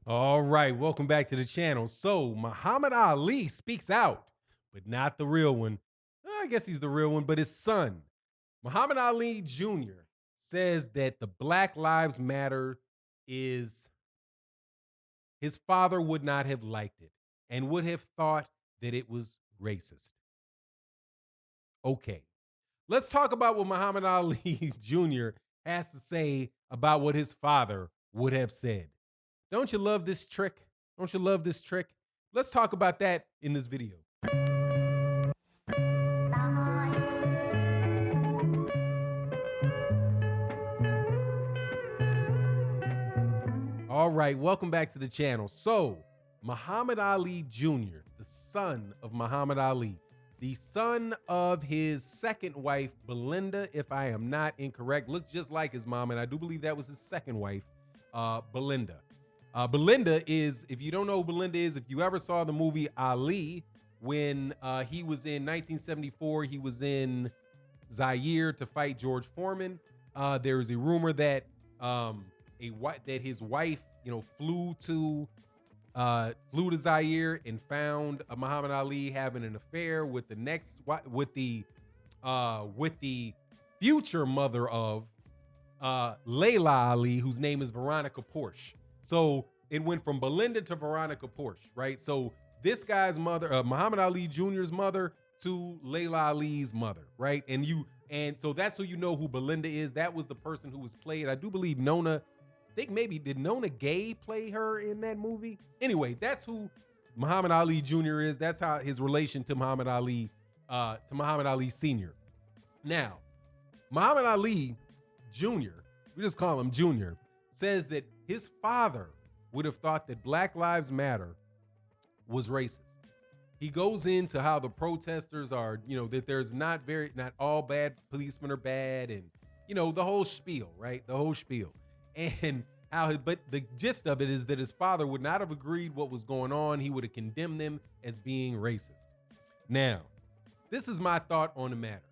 All right, welcome back to the channel. So, Muhammad Ali speaks out, but not the real one. I guess he's the real one, but his son, Muhammad Ali Jr., says that the Black Lives Matter is his father would not have liked it and would have thought that it was racist. Okay, let's talk about what Muhammad Ali Jr. has to say about what his father would have said. Don't you love this trick? Don't you love this trick? Let's talk about that in this video. All right, welcome back to the channel. So, Muhammad Ali Jr., the son of Muhammad Ali, the son of his second wife, Belinda, if I am not incorrect, looks just like his mom, and I do believe that was his second wife, Belinda. Belinda is, if you don't know who Belinda is, if you ever saw the movie Ali, when he was in 1974, he was in Zaire to fight George Foreman. There is a rumor that that his wife, flew to Zaire and found Muhammad Ali having an affair with with the future mother of Layla Ali, whose name is Veronica Porsche. So it went from Belinda to Veronica Porsche, right? So this guy's mother, Muhammad Ali Jr.'s mother, to Layla Ali's mother, right? And so that's who you know who Belinda is. That was the person who was played. I do believe Nona. I think maybe did Nona Gay play her in that movie? Anyway, that's who Muhammad Ali Jr. is. That's how his relation to Muhammad Ali Sr. Now, Muhammad Ali Jr., we just call him Jr., says that his father would have thought that Black Lives Matter was racist. He goes into how the protesters are, that there's not all bad policemen are bad, and the whole spiel, right? The whole spiel. And but the gist of it is that his father would not have agreed what was going on. He would have condemned them as being racist. Now, this is my thought on the matter.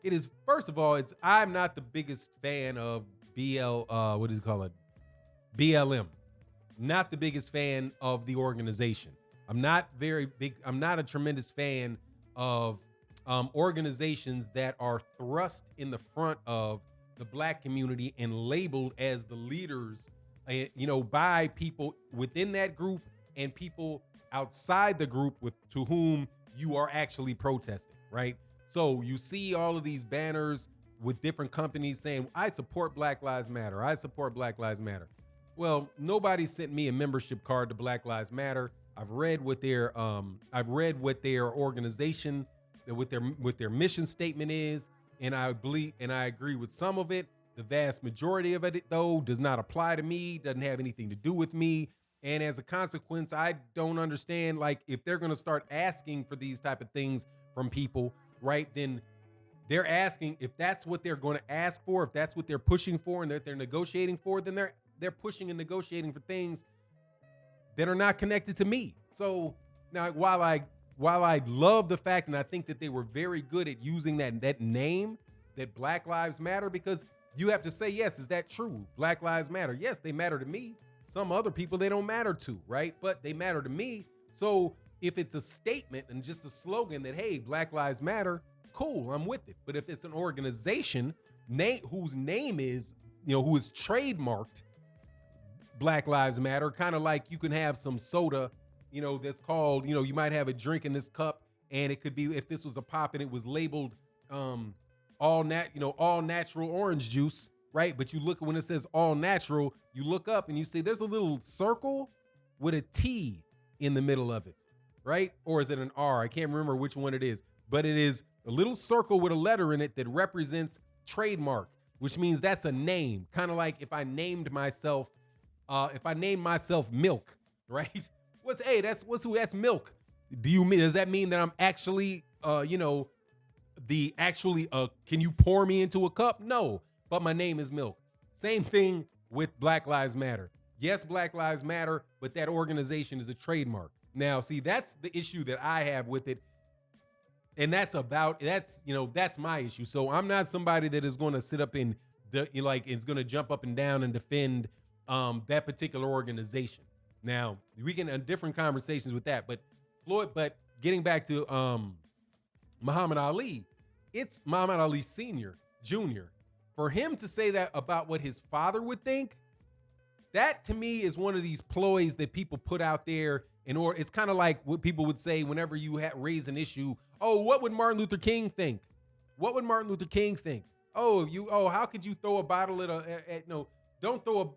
It is, first of all, I'm not the biggest fan of BLM. Not the biggest fan of the organization. I'm not a tremendous fan of organizations that are thrust in the front of the Black community and labeled as the leaders, by people within that group and people outside the group to whom you are actually protesting, right? So you see all of these banners with different companies saying, I support Black Lives Matter. I support Black Lives Matter. Well, nobody sent me a membership card to Black Lives Matter. I've read what their organization, what their mission statement is, and I agree with some of it. The vast majority of it, though, does not apply to me, doesn't have anything to do with me. And as a consequence, I don't understand, like, if they're going to start asking for these type of things from people, right, then they're asking, if that's what they're going to ask for, if that's what they're pushing for and that they're negotiating for, then they're pushing and negotiating for things that are not connected to me. So now, while I love the fact, and I think that they were very good at using that name, that Black Lives Matter, because you have to say, yes, is that true? Black Lives Matter. Yes, they matter to me. Some other people they don't matter to, right? But they matter to me. So if it's a statement and just a slogan that, hey, Black Lives Matter, cool, I'm with it. But if it's an organization whose name is, who is trademarked Black Lives Matter, kind of like you can have some soda, that's called, you might have a drink in this cup, and it could be, if this was a pop and it was labeled all natural orange juice, right? But you look, when it says all natural, you look up and you see there's a little circle with a T in the middle of it, right? Or is it an R? I can't remember which one it is, but it is a little circle with a letter in it that represents trademark, which means that's a name. Kind of like if I named myself Milk, right? That's Milk. Does that mean that I'm actually, can you pour me into a cup? No, but my name is Milk. Same thing with Black Lives Matter. Yes, Black Lives Matter, but that organization is a trademark. Now, see, that's the issue that I have with it. And that's my issue. So I'm not somebody that is going to sit up and is going to jump up and down and defend that particular organization. Now we can have different conversations with that, but getting back to Muhammad Ali, it's Muhammad Ali Sr., Jr. For him to say that about what his father would think, that to me is one of these ploys that people put out there it's kind of like what people would say whenever you raise an issue. Oh, what would Martin Luther King think? What would Martin Luther King think? How could you throw a bottle don't throw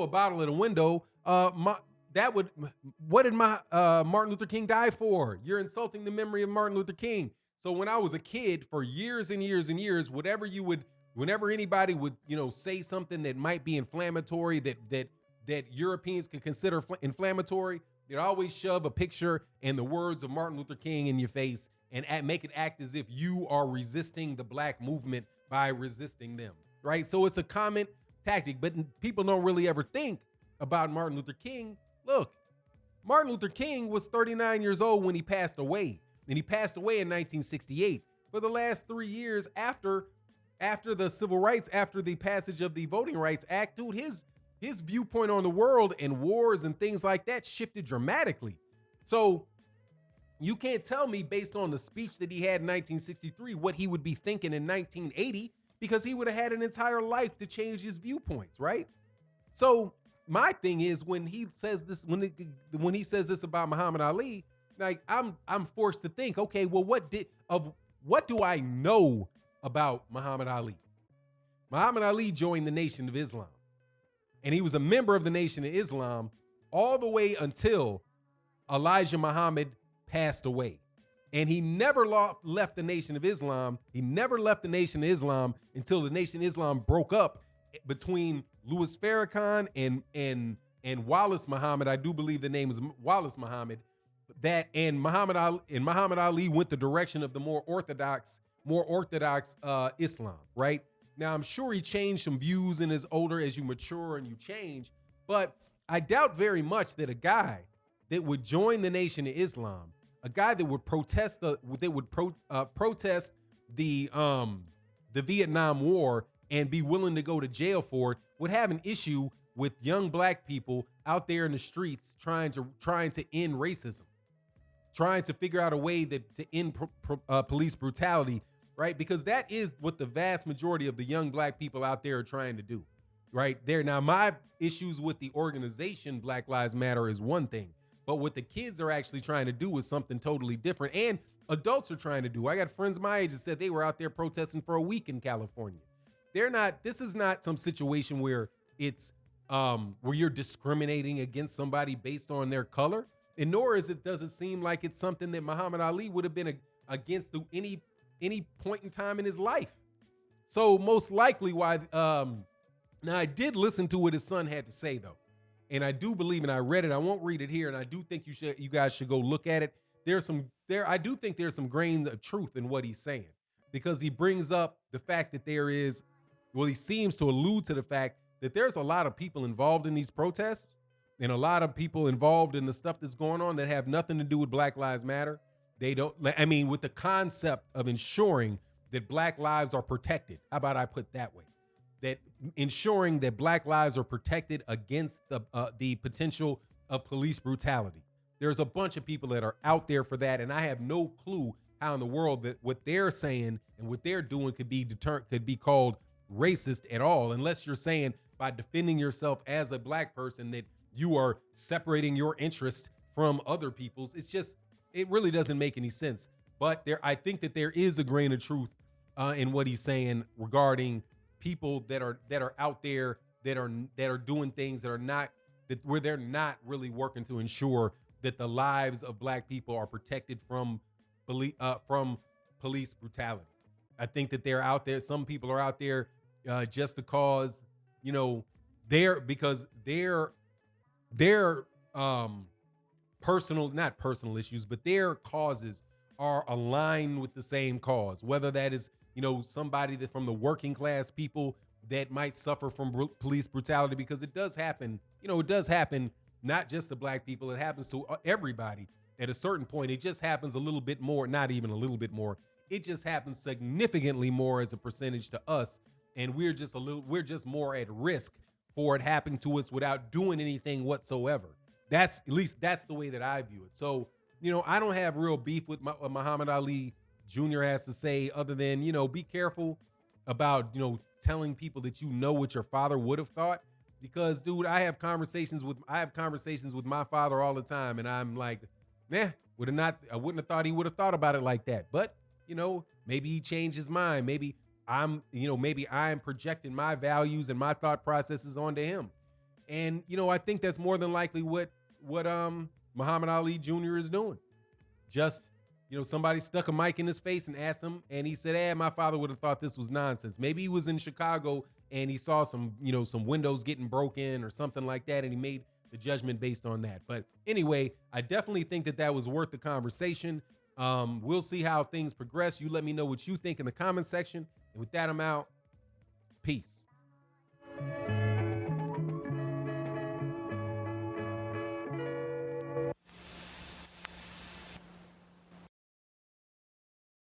a bottle at a window. What did Martin Luther King die for? You're insulting the memory of Martin Luther King. So when I was a kid, for years and years and years, whenever anybody would, say something that might be inflammatory, that Europeans could consider inflammatory, they'd always shove a picture and the words of Martin Luther King in your face and make it act as if you are resisting the black movement by resisting them, right? So it's a common tactic, but people don't really ever think about Martin Luther King. Look, Martin Luther King was 39 years old when he passed away, and he passed away in 1968. For the last 3 years after the civil rights, after the passage of the Voting Rights Act, dude, his viewpoint on the world and wars and things like that shifted dramatically. So you can't tell me based on the speech that he had in 1963 what he would be thinking in 1980, because he would have had an entire life to change his viewpoints, right? So my thing is, when he says this, when he says this about Muhammad Ali, like I'm forced to think, okay, well, what do I know about Muhammad Ali? Muhammad Ali joined the Nation of Islam, and he was a member of the Nation of Islam all the way until Elijah Muhammad passed away. And he never left the Nation of Islam. He never left the Nation of Islam until the Nation of Islam broke up between Louis Farrakhan and Wallace Muhammad. I do believe the name is Wallace Muhammad. Muhammad Ali went the direction of the more orthodox Islam, right? Now, I'm sure he changed some views in his older, as you mature and you change, but I doubt very much that a guy that would join the Nation of Islam, a guy that would protest the Vietnam War and be willing to go to jail for it, would have an issue with young black people out there in the streets trying to end racism, trying to figure out a way to end police brutality, right? Because that is what the vast majority of the young black people out there are trying to do, right? Now, my issues with the organization Black Lives Matter is one thing, but what the kids are actually trying to do is something totally different, and adults are trying to do. I got friends my age that said they were out there protesting for a week in California. This is not some situation where it's where you're discriminating against somebody based on their color, and nor does it seem like it's something that Muhammad Ali would have been against through any point in time in his life. So most likely why, now I did listen to what his son had to say though. And I do believe, and I read it, I won't read it here. And I do think you guys should go look at it. I do think there's some grains of truth in what he's saying, because he brings up the fact that he seems to allude to the fact that there's a lot of people involved in these protests and a lot of people involved in the stuff that's going on that have nothing to do with Black Lives Matter. With the concept of ensuring that black lives are protected. How about I put that way? That ensuring that black lives are protected against the potential of police brutality. There's a bunch of people that are out there for that, and I have no clue how in the world that what they're saying and what they're doing could be called racist at all, unless you're saying by defending yourself as a black person that you are separating your interest from other people's. It really doesn't make any sense. But I think that there is a grain of truth in what he's saying regarding people that are out there that are doing things where they're not really working to ensure that the lives of black people are protected from police brutality. I think that they're out there. Some people are out there just to cause, their not personal issues, but their causes are aligned with the same cause. Whether that is, somebody that from the working class people that might suffer from police brutality, because it does happen. It does happen not just to black people. It happens to everybody at a certain point. It just happens a little bit more, not even a little bit more. It just happens significantly more as a percentage to us. And we're just more at risk for it happening to us without doing anything whatsoever. That's at least that's the way that I view it. So, I don't have real beef with what Muhammad Ali Jr. has to say, other than, be careful about, telling people that what your father would have thought. Because, dude, I have conversations with my father all the time, and I'm like, I wouldn't have thought he would have thought about it like that. But, maybe he changed his mind. Maybe I'm projecting my values and my thought processes onto him. And, I think that's more than likely what Muhammad Ali Jr. is doing. Just, somebody stuck a mic in his face and asked him, and he said, my father would have thought this was nonsense. Maybe he was in Chicago and he saw some windows getting broken or something like that, and he made the judgment based on that. But anyway, I definitely think that was worth the conversation. We'll see how things progress. You let me know what you think in the comment section. And with that, I'm out. Peace.